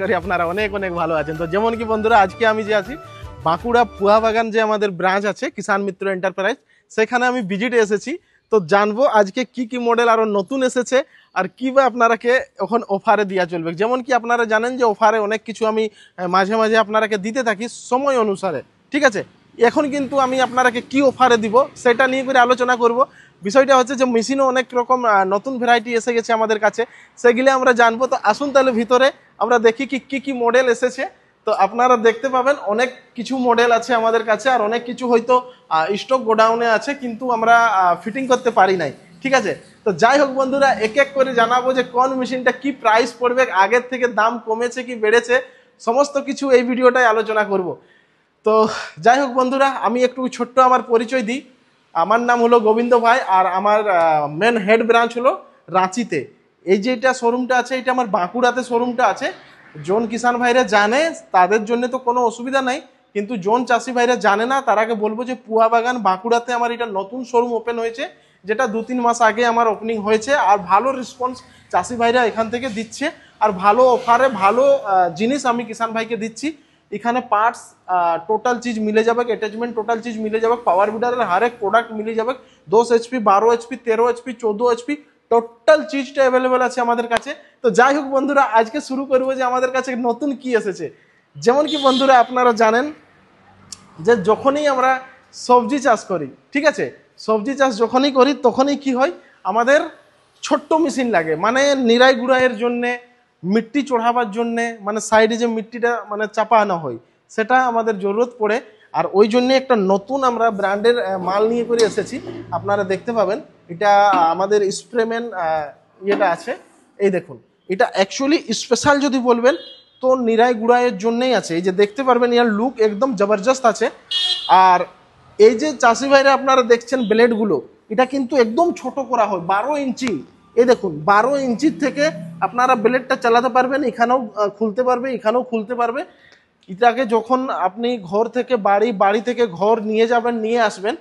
করি আপনারা অনেক অনেক ভালো আছেন। তো যেমন কি বন্ধুরা, আজকে আমি যে আছি বাঁকুড়া পুয়াবাগান যে আমাদের ব্রাঞ্চ আছে কিষাণ মিত্র এন্টারপ্রাইজ, সেখানে আমি ভিজিটে এসেছি। তো জানবো আজকে কি কি মডেল আরো নতুন এসেছে আর কি বা আপনারাকে এখন অফারে দেওয়া চলবে। যেমন কি আপনারা জানেন যে অফারে অনেক কিছু আমি মাঝে মাঝে আপনারাকে দিতে থাকি সময় অনুসারে, ঠিক আছে। এখন কিন্তু আমি আপনারাকে কি অফারে দিব সেটা নিয়ে করে আলোচনা করব। বিষয়টা হচ্ছে যে মেশিনও অনেক রকম নতুন ভ্যারাইটি এসে গেছে আমাদের কাছে, সেগুলি আমরা জানবো। তো আসুন তাহলে ভিতরে আমরা দেখি কি কি মডেল এসেছে। তো আপনারা দেখতে পাবেন অনেক কিছু মডেল আছে আমাদের কাছে, আর অনেক কিছু হয়তো স্টক গোডাউনে আছে কিন্তু আমরা ফিটিং করতে পারি নাই, ঠিক আছে। তো যাই হোক বন্ধুরা, এক এক করে জানাবো যে কোন মেশিনটা কি প্রাইস পড়বে, আগের থেকে দাম কমেছে কি বেড়েছে, সমস্ত কিছু এই ভিডিওটাই আলোচনা করব। তো যাই হোক বন্ধুরা, আমি একটু ছোট্ট আমার পরিচয় দিই। আমার নাম হলো গোবিন্দ ভাই, আর আমার মেন হেড ব্রাঞ্চ হলো রাঁচিতে। এই যে এটা শোরুমটা আছে, এটা আমার বাঁকুড়াতে শোরুমটা আছে। জোন কিষাণ ভাইরা জানে তাদের জন্য তো কোনো অসুবিধা নাই, কিন্তু জোন চাষি ভাইরা জানে না, তারাকে বলবো যে পুয়াবাগান বাঁকুড়াতে আমার এটা নতুন শোরুম ওপেন হয়েছে, যেটা 2-3 মাস আগে আমার ওপেনিং হয়েছে। আর ভালো রেসপন্স চাষি ভাইরা এখান থেকে দিচ্ছে, আর ভালো অফারে ভালো জিনিস আমি কিষাণ ভাইকে দিচ্ছি। এখানে পার্টস টোটাল চিজ মিলে যাবে, অ্যাটাচমেন্ট টোটাল চিজ মিলে যাবে, পাওয়ার বিডারের हर एक প্রোডাক্ট মিলে যাবে। 10 HP 12 HP 13 HP 14 HP total চিজটা অ্যাভেলেবেল আছে আমাদের কাছে। তো যাই হোক বন্ধুরা, আজকে শুরু করবো যে আমাদের কাছে নতুন কি এসেছে। যেমন কি বন্ধুরা আপনারা জানেন যে যখনই আমরা সবজি চাষ করি, ঠিক আছে, সবজি চাষ যখনই করি তখনই কি হয়, আমাদের ছোট্ট মেশিন লাগে, মানে নিরাই গুড়াইয়ের জন্যে, মিট্টি চড়াবার জন্যে, মানে সাইডে যে মিট্টিটা মানে চাপানো হয় সেটা আমাদের জরুরত পড়ে। আর ওই জন্যে একটা নতুন আমরা ব্র্যান্ডের মাল নিয়ে করে এসেছি, আপনারা দেখতে পাবেন। এটা আমাদের স্প্রেম্যান ইয়েটা আছে, এই দেখুন। এটা অ্যাকচুয়ালি স্পেশাল যদি বলবেন তো নিরাই গুড়াইয়ের জন্যই আছে। এই যে দেখতে পারবেন, ইয়ার লুক একদম জবরদস্ত আছে। আর এই যে চাষি ভাইরা আপনারা দেখছেন ব্লেডগুলো, এটা কিন্তু একদম ছোট করা হয়, 12 ইঞ্চি। এই দেখুন 12 ইঞ্চির থেকে আপনারা ব্লেডটা চালাতে পারবেন, এখানেও খুলতে পারবে, এখানেও খুলতে পারবে। এটাকে যখন আপনি ঘর থেকে বাড়ি, বাড়ি থেকে ঘর নিয়ে যাবেন, নিয়ে আসবেন,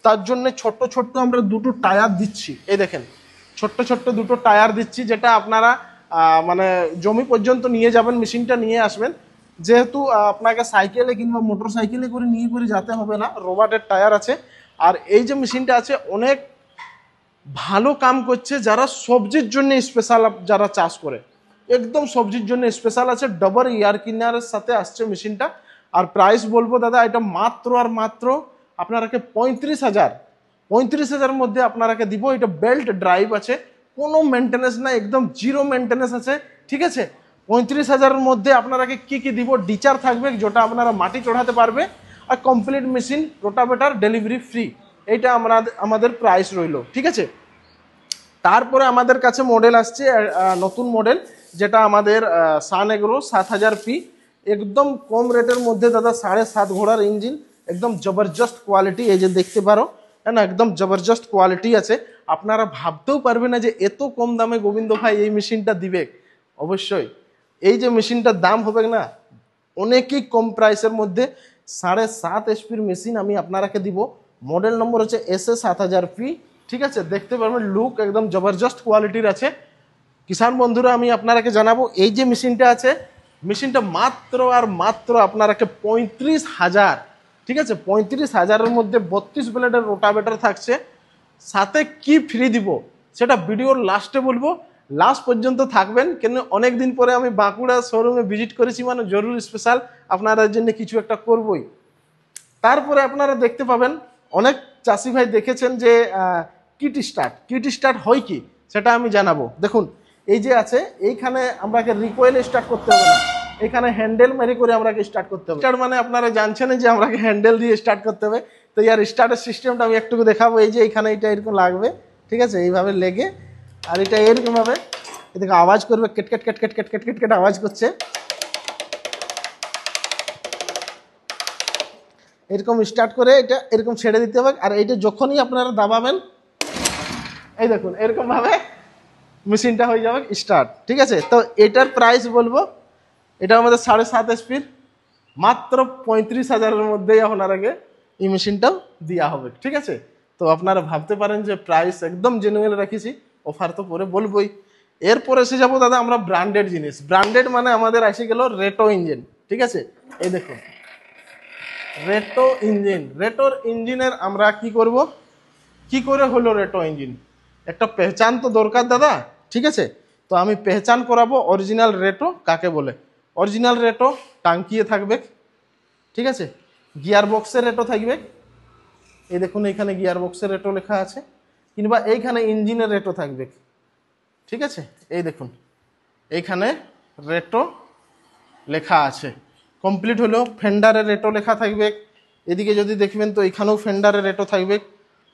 তার জন্য ছোট্ট ছোট্ট আমরা দুটো টায়ার দিচ্ছি। এই দেখেন ছোট্ট ছোট্ট দুটো টায়ার দিচ্ছি, যেটা আপনারা মানে জমি পর্যন্ত নিয়ে যাবেন, মেশিনটা নিয়ে আসবেন। যেহেতু আপনাকে সাইকেলে কিংবা মোটর সাইকেলে করে নিয়ে করে যেতে হবে না, রোবাটের টায়ার আছে। আর এই যে মেশিনটা আছে অনেক ভালো কাম করছে, যারা সবজির জন্য স্পেশাল, যারা চাষ করে একদম সবজির জন্য স্পেশাল আছে। ডাবল এয়ার ক্লিনারের সাথে আসছে মেশিনটা। আর প্রাইস বলবো দাদা, এটা মাত্র আর মাত্র আপনারাকে 35,000 মধ্যে আপনারাকে দিব। এটা বেল্ট ড্রাইভ আছে, কোনো মেনটেন্যান্স না, একদম জিরো মেনটেন্যান্স আছে, ঠিক আছে। 35,000 মধ্যে আপনারাকে কি কি দিব, ডিচার থাকবে যেটা আপনারা মাটি চড়াতে পারবে, আর complete machine rotavator delivery free. এইটা আমাদের প্রাইস রইল, ঠিক আছে। তারপরে আমাদের কাছে মডেল আসছে নতুন মডেল, যেটা আমাদের সান এগ্রো 7000P, একদম কম রেটের মধ্যে দাদা, 7.5 ঘোড়ার ইঞ্জিন, একদম জবরদস্ত কোয়ালিটি। এই যে দেখতে পারো, হ্যাঁ না, একদম জবরদস্ত কোয়ালিটি আছে। আপনারা ভাবতেও পারবে না যে এত কম দামে গোবিন্দ ভাই এই মেশিনটা দিবে। অবশ্যই এই যে মেশিনটার দাম হবে না অনেকই কম প্রাইসের মধ্যে, 7.5 HP মেশিন আমি আপনারাকে দিব। মডেল নম্বর হচ্ছে SA 7000P, ঠিক আছে। দেখতে পারবেন লুক একদম জবরদস্ত কোয়ালিটির আছে। কিষাণ বন্ধুরা, আমি আপনারাকে জানাবো এই যে মেশিনটা আছে, মেশিনটা মাত্র আর মাত্র আপনারাকে 35,000, ঠিক আছে। 35,000-এর মধ্যে 32 ব্লেডের রোটাভেটার থাকছে। সাথে কি ফ্রি দিব সেটা ভিডিওর লাস্টে বলবো, লাস্ট পর্যন্ত থাকবেন। কেন অনেক দিন পরে আমি বাঁকুড়া শোরুমে ভিজিট করেছি, মানে জরুরি স্পেশাল আপনাদের জন্য কিছু একটা করবই। তারপরে আপনারা দেখতে পাবেন অনেক চাষি ভাই দেখেছেন যে কিট স্টার্ট হয় কি, সেটা আমি জানাবো। দেখুন এই যে আছে, এইখানে আমরাকে রিকয়েল স্টার্ট করতে হবে না, এখানে হ্যান্ডেল মেরে করে আমরাকে স্টার্ট করতে হবে। স্টার্ট মানে আপনারা জানছেন যে আমরাকে হ্যান্ডেল দিয়ে স্টার্ট করতে হবে। তো ইয়ার স্টার্টের সিস্টেমটা আমি একটু দেখাবো। এই যে এখানে এটা এরকম লাগবে, ঠিক আছে, এইভাবে লেগে, আর এটা এরকম ভাবে এদিকে আওয়াজ করবে, কেট কেট কেট কেট কেট কেট কেট কেট আওয়াজ করছে, এরকম স্টার্ট করে এটা এরকম ছেড়ে দিতে হবে। আর এইটা যখনই আপনারা দাবাবেন, এই দেখুন এরকম ভাবে মেশিনটা হয়ে যাবে স্টার্ট, ঠিক আছে। তো এটার প্রাইস বলবো, এটা আমাদের 7.5 HP, মাত্র 35,000-এর মধ্যেই আপনারাকে এই মেশিনটাও দেওয়া হবে, ঠিক আছে। তো আপনারা ভাবতে পারেন যে প্রাইস একদম জেনুইন রেখেছি, অফার তো পরে বলবোই। এরপর এসে যাবো দাদা আমরা ব্র্যান্ডেড জিনিস। ব্র্যান্ডেড মানে আমাদের এসে গেল রেটো ইঞ্জিন। ঠিক আছে, এই দেখুন রেটো ইঞ্জিন। রেটোর ইঞ্জিনের আমরা কি করব, কি করে হলো রেটো ইঞ্জিন, একটা পেহচান তো দরকার দাদা। ঠিক আছে, তো আমি পেহচান করাবো অরিজিনাল রেটো কাকে বলে। অরিজিনাল রেটো টাঙ্কিয়ে থাকবে। ঠিক আছে, গিয়ার বক্সের রেটো থাকবে, এই দেখুন এইখানে গিয়ার বক্সের রেটো লেখা আছে, কিংবা এইখানে ইঞ্জিনের রেটো থাকবে। ঠিক আছে, এই দেখুন এইখানে রেটো লেখা আছে। কমপ্লিট হলো ফেন্ডারের রেটো লেখা থাকবে। এদিকে যদি দেখবেন তো এখানেও ফেন্ডারের রেটো থাকবে।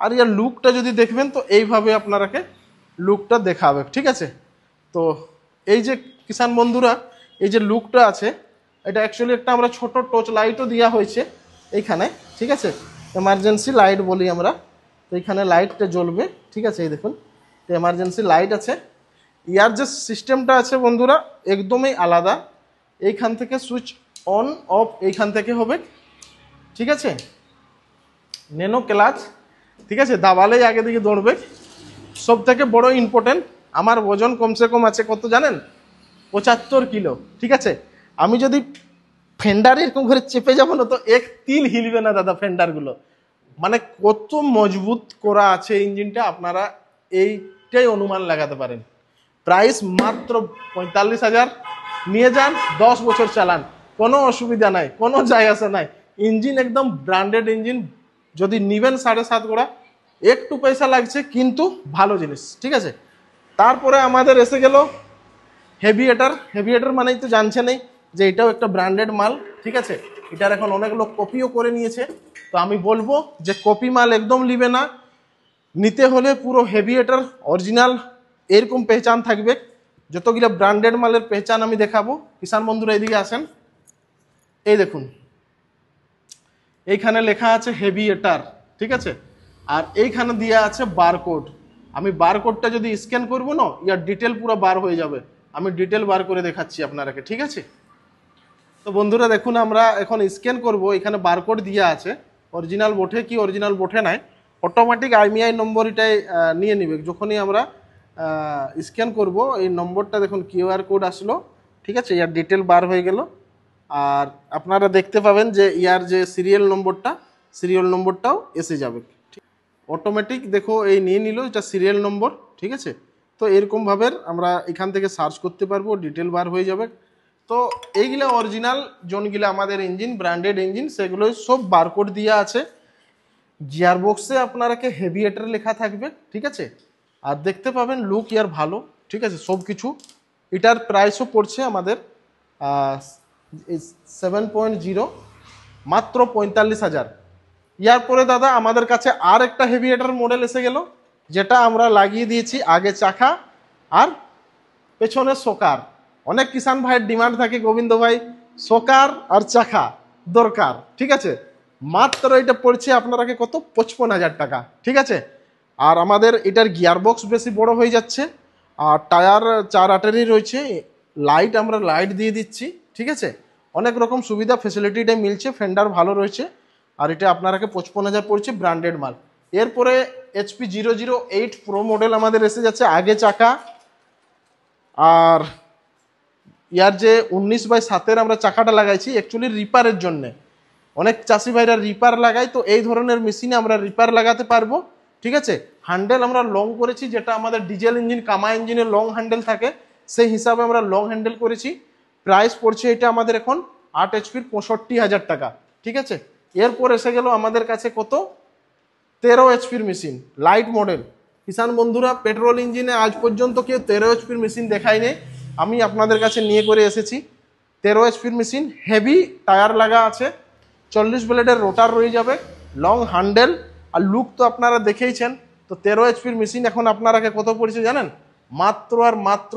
আর ইয়ার লুকটা যদি দেখবেন তো এইভাবে আপনারাকে লুকটা দেখাবে। ঠিক আছে, তো এই যে কিষান বন্ধুরা এই যে লুকটা আছে, এটা অ্যাকচুয়ালি একটা আমরা ছোট টর্চ লাইটও দেওয়া হয়েছে এইখানে। ঠিক আছে, এমার্জেন্সি লাইট বলি আমরা, তো এইখানে লাইটটা জ্বলবে। ঠিক আছে, এই দেখুন তো এমার্জেন্সি লাইট আছে। ইয়ার যে সিস্টেমটা আছে বন্ধুরা একদমই আলাদা। এইখান থেকে সুইচ অন অফ এইখান থেকে হবে। ঠিক আছে, নেনো ক্লাচ। ঠিক আছে, দাবালেই আগে দিকে দৌড়বে। সব থেকে বড় ইম্পর্টেন্ট, আমার ওজন কমসে কম আছে কত জানেন, 75 কিলো। ঠিক আছে, আমি যদি ফেন্ডার এরকম করে চেপে যাবো না তো এক তিল হিলবে না দাদা ফেন্ডারগুলো। মানে কত মজবুত করা আছে ইঞ্জিনটা, আপনারা এইটাই অনুমান লাগাতে পারেন। প্রাইস মাত্র 45,000, নিয়ে যান 10 বছর চালান, কোনো অসুবিধা নাই, কোনো যায় আসে নাই। ইঞ্জিন একদম ব্র্যান্ডেড ইঞ্জিন। যদি নিবেন 7.5 গোড়া, একটু পয়সা লাগছে কিন্তু ভালো জিনিস। ঠিক আছে, তারপরে আমাদের এসে গেল হেভিয়েটার। হেভিয়েটার মানেই তো জানছেনই যে এটাও একটা ব্র্যান্ডেড মাল। ঠিক আছে, এটার এখন অনেক লোক কপিও করে নিয়েছে। তো আমি বলবো যে কপি মাল একদম নিবে না, নিতে হলে পুরো হেভিয়েটার অরিজিনাল এরকম পেহচান থাকবে। যতগুলো ব্র্যান্ডেড মালের পেহচান আমি দেখাবো। কিষান বন্ধুরা এদিকে আসেন, এই দেখুন এইখানে লেখা আছে হেভিয়েটার। ঠিক আছে, আর এইখানে দেওয়া আছে বারকোড। আমি বারকোডটা যদি স্ক্যান করবো না, ইয়ার ডিটেল পুরো বার হয়ে যাবে। আমি ডিটেল বার করে দেখাচ্ছি আপনারাকে। ঠিক আছে, তো বন্ধুরা দেখুন আমরা এখন স্ক্যান করব, এখানে বারকোড দেওয়া আছে। অরিজিনাল বটে কি অরিজিনাল বটে নাই, অটোমেটিক আইএমইআই নম্বর এটাই নিয়ে নিবে। যখনই আমরা স্ক্যান করব এই নম্বরটা দেখুন কিউআর কোড আসলো। ঠিক আছে, ইয়ার ডিটেল বার হয়ে গেল। আর আপনারা দেখতে পাবেন যে ইয়ার যে সিরিয়াল নম্বরটাও এসে যাবে। অটোমেটিক দেখো এই নিয়ে নিল, এটা সিরিয়াল নম্বর। ঠিক আছে, তো এরকমভাবে আমরা এখান থেকে সার্চ করতে পারবো, ডিটেল বার হয়ে যাবে। তো এইগুলো অরিজিনাল জোনগুলো আমাদের ইঞ্জিন ব্র্যান্ডেড ইঞ্জিন, সেগুলো সব বারকোড দেওয়া আছে। গিয়ার বক্সে আপনারাকে হেভিয়েটার লেখা থাকবে। ঠিক আছে, আর দেখতে পাবেন লুক ইয়ার ভালো। ঠিক আছে, সব কিছু। এটার প্রাইসও পড়ছে আমাদের 7.0, মাত্র 45,000। ইয়ার পরে দাদা আমাদের কাছে আর একটা হেভিয়েটার মডেল এসে গেল, যেটা আমরা লাগিয়ে দিয়েছি আগে চাকা আর পেছনে শোকার। অনেক কিষান ভাইয়ের ডিমান্ড থাকে গোবিন্দ ভাই শোকার আর চাকা দরকার। ঠিক আছে, মাত্র এটা পড়ছে আপনারাকে কত, 55,000 টাকা। ঠিক আছে, আর আমাদের এটার গিয়ার বক্স বেশি বড় হয়ে যাচ্ছে, আর টায়ার 4/8 রয়েছে, লাইট আমরা লাইট দিয়ে দিচ্ছি। ঠিক আছে, অনেক রকম সুবিধা ফেসিলিটিটা মিলছে, ফেন্ডার ভালো রয়েছে। আর এটা আপনারাকে 55,000 পড়ছে, ব্র্যান্ডেড মাল। এরপরে HP 008 প্রো মডেল আমাদের এসে যাচ্ছে, আগে চাকা। আর ইয়ার যে 19/7 আমরা চাকাটা লাগাইছি অ্যাকচুয়ালি রিপারের জন্য। অনেক চাষি ভাইরা রিপার লাগায়, তো এই ধরনের মেশিনে আমরা রিপার লাগাতে পারবো। ঠিক আছে, হ্যান্ডেল আমরা লং করেছি, যেটা আমাদের ডিজেল ইঞ্জিন কামা ইঞ্জিনের লং হ্যান্ডেল থাকে, সেই হিসাবে আমরা লং হ্যান্ডেল করেছি। প্রাইস পড়ছে এটা আমাদের এখন 8 HP 65,000 টাকা। ঠিক আছে, এরপর এসে গেল আমাদের কাছে কত, 13 HP মেশিন লাইট মডেল। কিষান বন্ধুরা পেট্রোল ইঞ্জিনে আজ পর্যন্ত কেউ 13 HP মেশিন দেখাই নেই, আমি আপনাদের কাছে নিয়ে করে এসেছি। 13 HP মেশিন, হেভি টায়ার লাগা আছে, 40 ব্লেডের রোটার রয়ে যাবে, লং হ্যান্ডেল, আর লুক তো আপনারা দেখেইছেন। তো 13 HP মেশিন এখন আপনারাকে কত পড়ছে জানেন, মাত্র আর মাত্র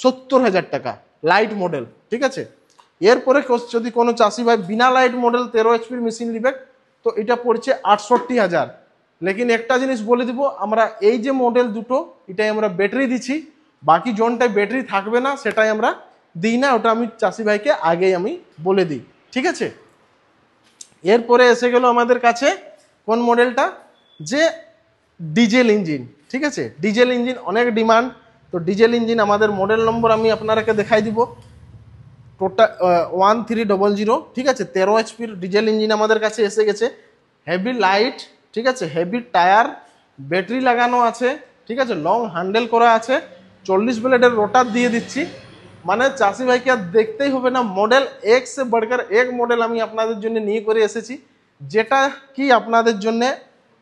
70,000 টাকা লাইট মডেল। ঠিক আছে, এরপরে যদি কোনো চাষি ভাই বিনা লাইট মডেল 13 HP মেশিন নিবে তো এটা পড়ছে 68,000। লেকিন একটা জিনিস বলে দিব, আমরা এই যে মডেল দুটো এটাই আমরা ব্যাটারি দিচ্ছি, বাকি জোনটায় ব্যাটারি থাকবে না সেটাই আমরা দিই না, ওটা আমি চাষি ভাইকে আগেই আমি বলে দিই। ঠিক আছে, এরপরে এসে গেল আমাদের কাছে কোন মডেলটা, যে ডিজেল ইঞ্জিন। ঠিক আছে, ডিজেল ইঞ্জিন অনেক ডিমান্ড, তো তো ডিজেল ইঞ্জিন আমাদের মডেল নম্বর আমি আপনারাকে দেখাই দিব, টোটাল 1300, ঠিক আছে। 13 এইচপির ডিজেল ইঞ্জিন আমাদের কাছে এসে গেছে, হেভি লাইট, ঠিক আছে, হেভি টায়ার, ব্যাটারি লাগানো আছে, ঠিক আছে, লং হ্যান্ডেল করা আছে, 40 ব্লেডের রোটার দিয়ে দিচ্ছি। মানে চাষি ভাইকে আর দেখতেই হবে না, মডেল এক সে বড়কর এক মডেল আমি আপনাদের জন্য নিয়ে করে এসেছি, যেটা কি আপনাদের জন্য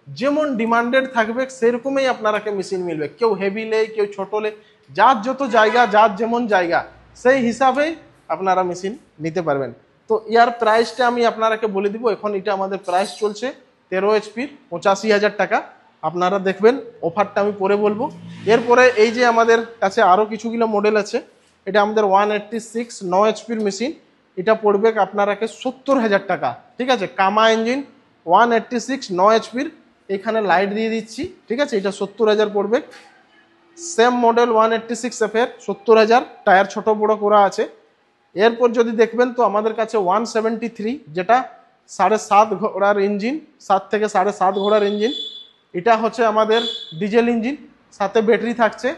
যেমন ডিমান্ডেড থাকবে সেরকমই আপনারাকে মেশিন মিলবে। কেউ হেভি লে, কেউ ছোট লে, যার যত জায়গা, যার যেমন জায়গা, সেই হিসাবেই আপনারা মেশিন নিতে পারবেন। তো ইয়ার প্রাইসটা আমি আপনারাকে বলে দিব। এখন এটা আমাদের প্রাইস চলছে 13 এইচপির 85,000 টাকা। আপনারা দেখবেন, অফারটা আমি পরে বলবো। এরপরে এই যে আমাদের কাছে আরও কিছুগুলো মডেল আছে, এটা আমাদের 186 9 এইচপির মেশিন, এটা পড়বে আপনারাকে 70,000 টাকা, ঠিক আছে। কামা ইঞ্জিন 186 9 এইচপির, এখানে লাইট দিয়ে দিচ্ছি, ঠিক আছে, এটা 70,000 পড়বে। সেম মডেল 186 এফের 70,000, টায়ার ছোট বড় করা আছে। এরপর যদি দেখবেন তো আমাদের কাছে 173, যেটা 7.5 ঘোড়ার ইঞ্জিন, 7 থেকে 7.5 ঘোড়ার ইঞ্জিন, এটা হচ্ছে আমাদের ডিজেল ইঞ্জিন, সাথে ব্যাটারি থাকছে।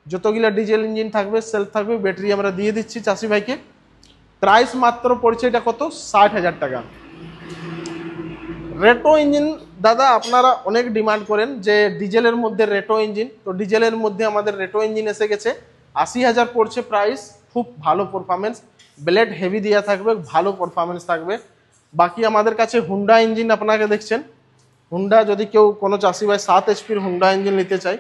যতগুলো ডিজেল ইঞ্জিন থাকবে, সেলফ থাকবে, ব্যাটারি আমরা দিয়ে দিচ্ছি চাষি ভাইকে। প্রাইস মাত্র পড়ছে এটা কত, 60,000 টাকা। রেটো ইঞ্জিন দাদা আপনারা অনেক ডিমান্ড করেন যে ডিজেলের মধ্যে রেটো ইঞ্জিন, তো ডিজেলের মধ্যে আমাদের রেটো ইঞ্জিন এসে গেছে, 80,000 পড়ছে প্রাইস। খুব ভালো পারফরমেন্স, ব্লেড হেভি দেওয়া থাকবে, ভালো পারফরমেন্স থাকবে। বাকি আমাদের কাছে হুন্ডা ইঞ্জিন আপনাকে দেখছেন, হুন্ডা যদি কেউ কোনো চাষি ভাই 7 এইচপির হুন্ডা ইঞ্জিন নিতে চায়,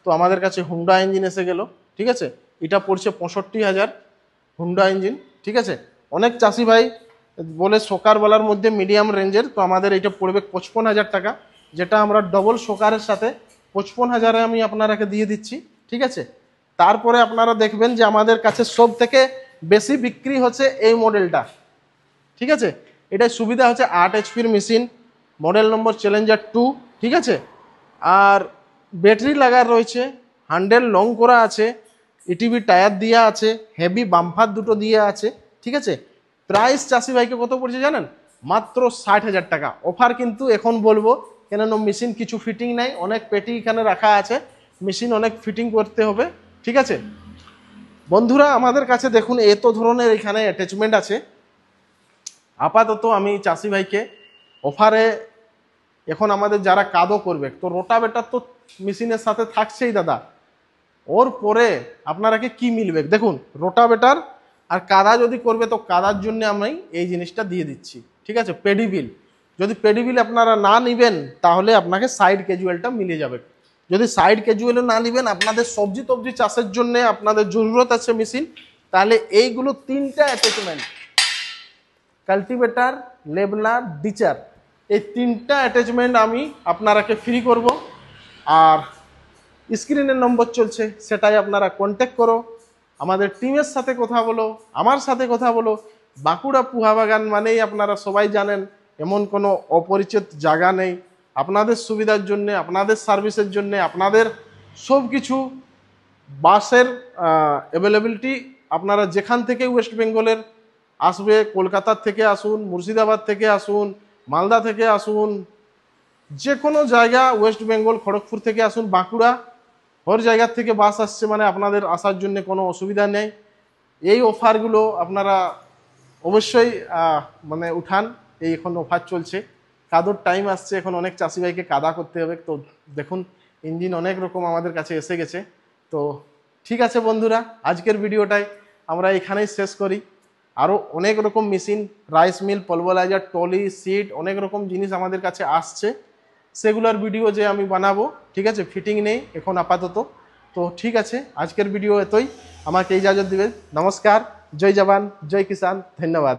তো আমাদের কাছে হুন্ডা ইঞ্জিন এসে গেল, ঠিক আছে। এটা পড়ছে 65,000 হুন্ডা ইঞ্জিন, ঠিক আছে। অনেক চাষি ভাই বলে শোকারওয়ালার মধ্যে মিডিয়াম রেঞ্জের, তো আমাদের এটা পড়বে 55,000 টাকা, যেটা আমরা ডবল শোকারের সাথে 55,000-এ আমি আপনারাকে দিয়ে দিচ্ছি, ঠিক আছে। তারপরে আপনারা দেখবেন যে আমাদের কাছে সব থেকে বেশি বিক্রি হচ্ছে এই মডেলটা, ঠিক আছে। এটার সুবিধা হচ্ছে 8 এইচপির মেশিন, মডেল নম্বর চ্যালেঞ্জার 2, ঠিক আছে। আর ব্যাটারি লাগা রয়েছে, হ্যান্ডেল লং করা আছে, ইটিভি টায়ার দেওয়া আছে, হেভি বাম্পার দুটো দিয়ে আছে, ঠিক আছে। প্রাইস চাষি ভাইকে কত পড়ছে জানেন, মাত্র 60,000 টাকা। অফার কিন্তু এখন বলবো, কেননা মেশিন কিছু ফিটিং নাই, অনেক পেটি এখানে রাখা আছে, মেশিন অনেক ফিটিং করতে হবে, ঠিক আছে। বন্ধুরা আমাদের কাছে দেখুন এত ধরনের এখানে অ্যাটাচমেন্ট আছে। আপাতত আমি চাষি ভাইকে অফারে, এখন আমাদের যারা কাদো করবে, তো রোটাভেটার তো মেশিনের সাথে থাকছেই দাদা, ওর পরে আপনারাকে কি মিলবে দেখুন, রোটাভেটার আর কাদা যদি করবে, তো কাদার জন্য আমি এই জিনিসটা দিয়ে দিচ্ছি, ঠিক আছে। পেডিবিল, যদি পেডিবিল আপনারা না নেবেন তাহলে আপনাকে সাইড ক্যাজুয়ালটা মিলে যাবে। যদি সাইড ক্যাজুয়ালও না নেবেন, আপনাদের সবজি টবজি চাষের জন্য আপনাদের জরুরত আছে মেশিন, তাহলে এইগুলো 3টা অ্যাটাচমেন্ট, কাল্টিভেটার, লেবলার, ডিচার, এই 3টা অ্যাটাচমেন্ট আমি আপনারাকে ফ্রি করব। আর স্ক্রিনের নম্বর চলছে, সেটাই আপনারা কন্ট্যাক্ট করো, আমাদের টিমের সাথে কথা বলো, আমার সাথে কথা বলো। বাঁকুড়া পুহা বাগান মানেই আপনারা সবাই জানেন, এমন কোনো অপরিচিত জায়গা নেই। আপনাদের সুবিধার জন্যে, আপনাদের সার্ভিসের জন্যে, আপনাদের সব কিছু বাসের অ্যাভেলেবিলিটি, আপনারা যেখান থেকে ওয়েস্ট বেঙ্গলের আসবে, কলকাতার থেকে আসুন, মুর্শিদাবাদ থেকে আসুন, মালদা থেকে আসুন, যে কোনো জায়গা, ওয়েস্ট বেঙ্গল খড়গপুর থেকে আসুন, বাঁকুড়া, ওর জায়গার থেকে বাস আসছে, মানে আপনাদের আসার জন্য কোনো অসুবিধা নেই। এই অফারগুলো আপনারা অবশ্যই মানে উঠান, এই এখন অফার চলছে, কাদোর টাইম আসছে, এখন অনেক চাষি ভাইকে কাদা করতে হবে। তো দেখুন ইঞ্জিন অনেক রকম আমাদের কাছে এসে গেছে। তো ঠিক আছে বন্ধুরা, আজকের ভিডিওটাই আমরা এখানেই শেষ করি। আরও অনেক রকম machine, rice mill, pulveriser, trolley, সিট, অনেক রকম জিনিস আমাদের কাছে আসছে, সেগুলোর ভিডিও যে আমি বানাবো, ঠিক আছে। ফিটিং নেই এখন আপাতত। তো ঠিক আছে, আজকের ভিডিও এতই, আমাকে ইজাজত দিবেন। নমস্কার, জয় জওয়ান, জয় কিষান, ধন্যবাদ।